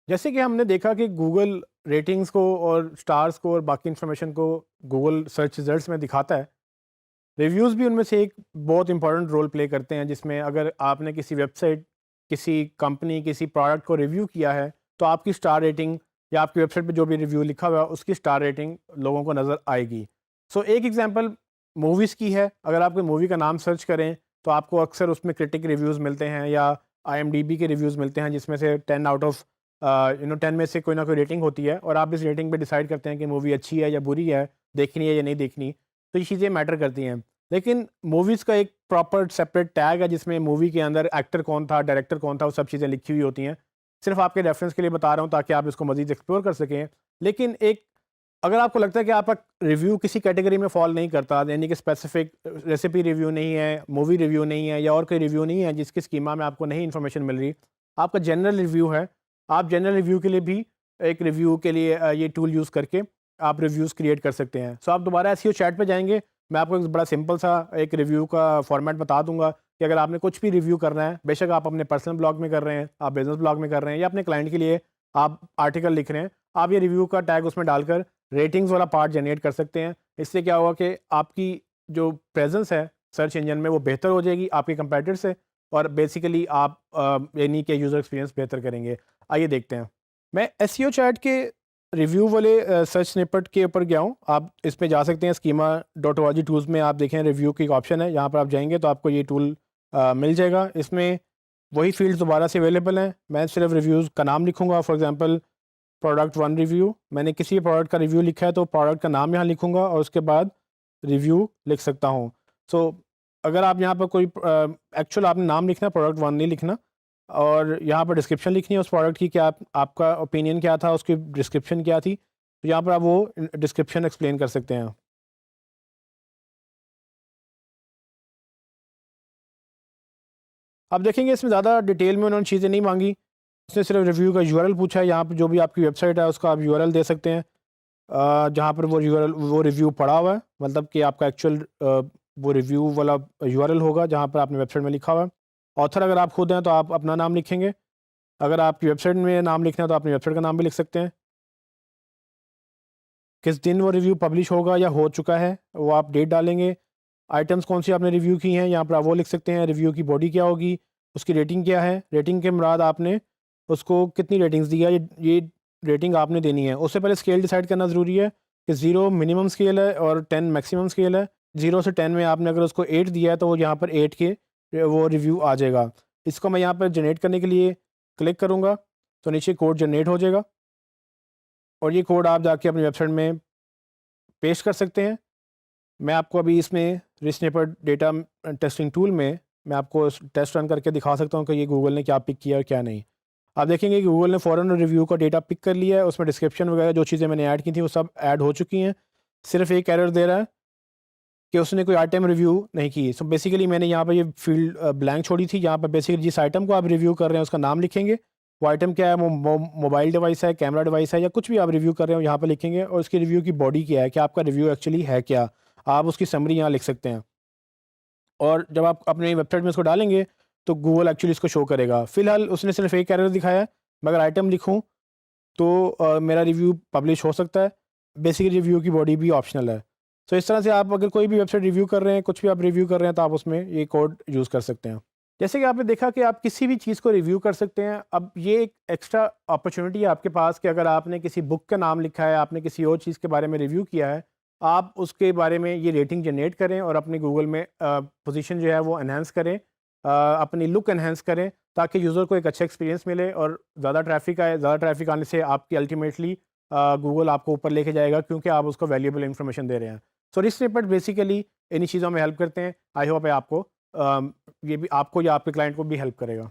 जैसे कि हमने देखा कि गूगल रेटिंग्स को और स्टार्स को और बाकी इन्फॉर्मेशन को गूगल सर्च रिजल्ट्स में दिखाता है। रिव्यूज़ भी उनमें से एक बहुत इंपॉर्टेंट रोल प्ले करते हैं, जिसमें अगर आपने किसी वेबसाइट, किसी कंपनी, किसी प्रोडक्ट को रिव्यू किया है, तो आपकी स्टार रेटिंग या आपकी वेबसाइट पे जो भी रिव्यू लिखा हुआ है, उसकी स्टार रेटिंग लोगों को नज़र आएगी। सो एक एग्जांपल मूवीज़ की है। अगर आप कोई मूवी का नाम सर्च करें, तो आपको अक्सर उसमें क्रिटिक रिव्यूज़ मिलते हैं या आईएमडीबी के रिव्यूज़ मिलते हैं, जिसमें से 10 आउट ऑफ 10 में से कोई ना कोई रेटिंग होती है और आप इस रेटिंग पे डिसाइड करते हैं कि मूवी अच्छी है या बुरी है, देखनी है या नहीं देखनी। तो ये चीज़ें मैटर करती हैं। लेकिन मूवीज़ का एक प्रॉपर सेपरेट टैग है, जिसमें मूवी के अंदर एक्टर कौन था, डायरेक्टर कौन था, वो सब चीज़ें लिखी हुई होती हैं। सिर्फ़ आपके रेफ़रेंस के लिए बता रहा हूँ ताकि आप इसको मज़ीद एक्सप्लोर कर सकें। लेकिन एक अगर आपको लगता है कि आपका रिव्यू किसी कैटेगरी में फ़ॉल नहीं करता, यानी कि स्पेसिफ़िक रेसिपी रिव्यू नहीं है, मूवी रिव्यू नहीं है या और कोई रिव्यू नहीं है जिसकी स्कीमा में आपको नहीं इन्फॉर्मेशन मिल रही, आपका जनरल रिव्यू है। आप जनरल रिव्यू के लिए भी एक रिव्यू के लिए ये टूल यूज़ करके आप रिव्यूज़ क्रिएट कर सकते हैं। सो आप दोबारा एसईओ चैट पे जाएँगे, मैं आपको एक बड़ा सिंपल सा एक रिव्यू का फॉर्मेट बता दूँगा कि अगर आपने कुछ भी रिव्यू करना है, बेशक आप अपने पर्सनल ब्लॉग में कर रहे हैं, आप बिज़नेस ब्लॉग में कर रहे हैं या अपने क्लाइंट के लिए आप आर्टिकल लिख रहे हैं, आप ये रिव्यू का टैग उसमें डालकर रेटिंग्स वाला पार्ट जनरेट कर सकते हैं। इससे क्या होगा कि आपकी जो प्रेज़ेंस है सर्च इंजन में, वो बेहतर हो जाएगी आपके कंपैटिटर से और बेसिकली आप यानी कि यूज़र एक्सपीरियंस बेहतर करेंगे। आइए देखते हैं। मैं एसईओ चैट के रिव्यू वाले सर्च स्निपेट के ऊपर गया हूँ। आप इस पे जा सकते हैं, schema.org टूल्स में आप देखें रिव्यू की एक ऑप्शन है, यहाँ पर आप जाएँगे तो आपको ये टूल मिल जाएगा। इसमें वही फ़ील्ड्स दोबारा से अवेलेबल हैं। मैं सिर्फ रिव्यूज़ का नाम लिखूँगा, फॉर एग्ज़ाम्पल प्रोडक्ट 1 रिव्यू। मैंने किसी प्रोडक्ट का रिव्यू लिखा है तो प्रोडक्ट का नाम यहाँ लिखूँगा और उसके बाद रिव्यू लिख सकता हूँ। सो अगर आप यहाँ पर कोई एक्चुअल आपने नाम लिखना है, प्रोडक्ट 1 नहीं लिखना और यहाँ पर डिस्क्रिप्शन लिखनी है उस प्रोडक्ट की कि आपका ओपिनियन क्या था, उसकी डिस्क्रिप्शन क्या थी। तो यहाँ पर आप वो डिस्क्रिप्शन एक्सप्लेन कर सकते हैं। आप देखेंगे इसमें ज़्यादा डिटेल में उन्होंने चीज़ें नहीं माँगी। उसने सिर्फ रिव्यू का यूआरएल पूछा है, यहाँ पे जो भी आपकी वेबसाइट है उसका आप यूआरएल दे सकते हैं। जहाँ पर वो यूआरएल वो रिव्यू पड़ा हुआ है, मतलब कि आपका एक्चुअल वो रिव्यू वाला यूआरएल होगा जहाँ पर आपने वेबसाइट में लिखा हुआ है। ऑथर अगर आप खुद हैं तो आप अपना नाम लिखेंगे। अगर आपकी वेबसाइट में नाम लिखना है तो अपनी वेबसाइट का नाम भी लिख सकते हैं। किस दिन वो रिव्यू पब्लिश होगा या हो चुका है, वो आप डेट डालेंगे। आइटम्स कौन सी आपने रिव्यू की हैं, यहाँ पर आप वो लिख सकते हैं। रिव्यू की बॉडी क्या होगी, उसकी रेटिंग क्या है, रेटिंग के मुराद आपने उसको कितनी रेटिंग्स दी है, ये रेटिंग आपने देनी है। उससे पहले स्केल डिसाइड करना ज़रूरी है कि 0 मिनिमम स्केल है और 10 मैक्सिमम स्केल है। 0 से 10 में आपने अगर उसको 8 दिया है तो वो यहाँ पर 8 के वो रिव्यू आ जाएगा। इसको मैं यहाँ पर जनरेट करने के लिए क्लिक करूँगा तो नीचे कोड जनरेट हो जाएगा और ये कोड आप जाके अपनी वेबसाइट में पेस्ट कर सकते हैं। मैं आपको अभी इसमें रिस्निपेट डेटा टेस्टिंग टूल में मैं आपको टेस्ट रन करके दिखा सकता हूँ कि ये गूगल ने क्या पिक किया और क्या नहीं। आप देखेंगे कि गूगल ने फ़ौरन रिव्यू का डेटा पिक कर लिया है, उसमें डिस्क्रिप्शन वगैरह जो चीज़ें मैंने ऐड की थी वो सब ऐड हो चुकी हैं। सिर्फ एक एरर दे रहा है कि उसने कोई आइटम रिव्यू नहीं की। सो बेसिकली मैंने यहाँ पर ये फील्ड ब्लैंक छोड़ी थी, यहाँ पर बेसिकली जिस आइटम को आप रिव्यू कर रहे हैं उसका नाम लिखेंगे। वो आइटम क्या है, मोबाइल डिवाइस है, कैमरा डिवाइस है या कुछ भी आप रिव्यू कर रहे हो यहाँ पर लिखेंगे और उसकी रिव्यू की बॉडी क्या है कि आपका रिव्यू एक्चुअली है क्या। आप उसकी समरी यहाँ लिख सकते हैं और जब आप अपनी वेबसाइट में इसको डालेंगे तो गूगल एक्चुअली इसको शो करेगा। फिलहाल उसने सिर्फ एक एरर दिखाया है, मगर आइटम लिखूँ तो मेरा रिव्यू पब्लिश हो सकता है। बेसिकली रिव्यू की बॉडी भी ऑप्शनल है। सो इस तरह से आप अगर कोई भी वेबसाइट रिव्यू कर रहे हैं, कुछ भी आप रिव्यू कर रहे हैं तो आप उसमें ये कोड यूज़ कर सकते हैं। जैसे कि आपने देखा कि आप किसी भी चीज़ को रिव्यू कर सकते हैं। अब ये एक एक्स्ट्रा अपॉर्चुनिटी है आपके पास कि अगर आपने किसी बुक का नाम लिखा है, आपने किसी और चीज़ के बारे में रिव्यू किया है, आप उसके बारे में ये रेटिंग जनरेट करें और अपने गूगल में पोजीशन जो है वो एनहांस करें, अपनी लुक एनहांस करें ताकि यूज़र को एक अच्छा एक्सपीरियंस मिले और ज़्यादा ट्रैफ़िक आए। ज़्यादा ट्रैफ़िक आने से आपकी अल्टीमेटली गूगल आपको ऊपर लेके जाएगा क्योंकि आप उसको वैल्यूएबल इन्फॉर्मेशन दे रहे हैं। सो रिच स्निपेट बेसिकली इन्हीं चीज़ों में हेल्प करते हैं। आई होप आपको ये भी आपको या आपके क्लाइंट को भी हेल्प करेगा।